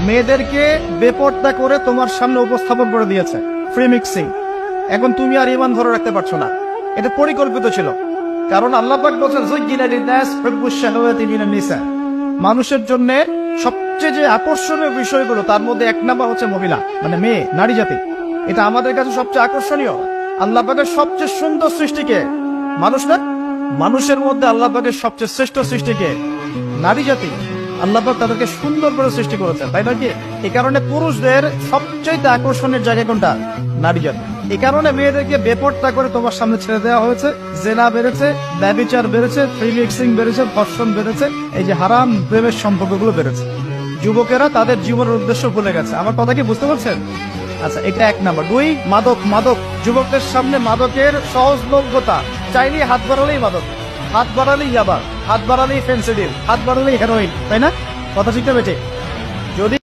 মেয়েদেরকে বেপর্দা করে তোমার সামনে উপস্থাপন করে দিয়েছে, ফ্রি মিক্সিং। এখন তুমি আর ইমান ধরে রাখতে পারছো না, এটা পরিকল্পিত ছিল। কারণ আল্লাহ পাক বলেছেন যুজ্জিনা লিন-নাস হুব্বুশ শাহাওয়াতি মিনান নিসা, মানুষের জন্য সবচেয়ে যে আকর্ষণীয় বিষয়গুলো তার মধ্যে এক নাম্বার হচ্ছে মহিলা, মানে মেয়ে, নারী জাতি। এটা আমাদের কাছে সবচেয়ে আকর্ষণীয়। আল্লাহ পাকের সবচেয়ে সুন্দর সৃষ্টিকে মানুষ না, মানুষের মধ্যে আল্লাহ পাকের সবচেয়ে শ্রেষ্ঠ সৃষ্টিকে নারী জাতি। আল্লাহ পাক তাদেরকে সুন্দর করে সৃষ্টি করেছেন, তাই নয় কি? এই কারণে পুরুষদের সবচেয়ে আকর্ষণের জায়গা কোনটা? নারী জাতি। এই কারণে মেয়েদেরকে বেপর্দা করে তোমার সামনে ছেড়ে দেওয়া হয়েছে। জেনা বেড়েছে, ব্যভিচার বেড়েছে, ফ্রি মিক্সিং বেড়েছে, ধর্ষণ বেড়েছে, এই যে হারাম প্রেমের সম্পর্কগুলো বেড়েছে। যুবকেরা তাদের জীবনের উদ্দেশ্য ভুলে গেছে। আমার কথা কি বুঝতে পারছেন? আচ্ছা, এটা এক নাম্বার। দুই, মাদক। মাদক, যুবকদের সামনে মাদকের সহজলভ্যতা। চাইলেই হাত বাড়ালেই মাদক, হাত বাড়ালেই ইয়াবা, হাত বাড়ালেই ফেন্সিডিল, হাত বাড়ালেই হেরোইন, তাই না? কথা ঠিক না বেটে? যদি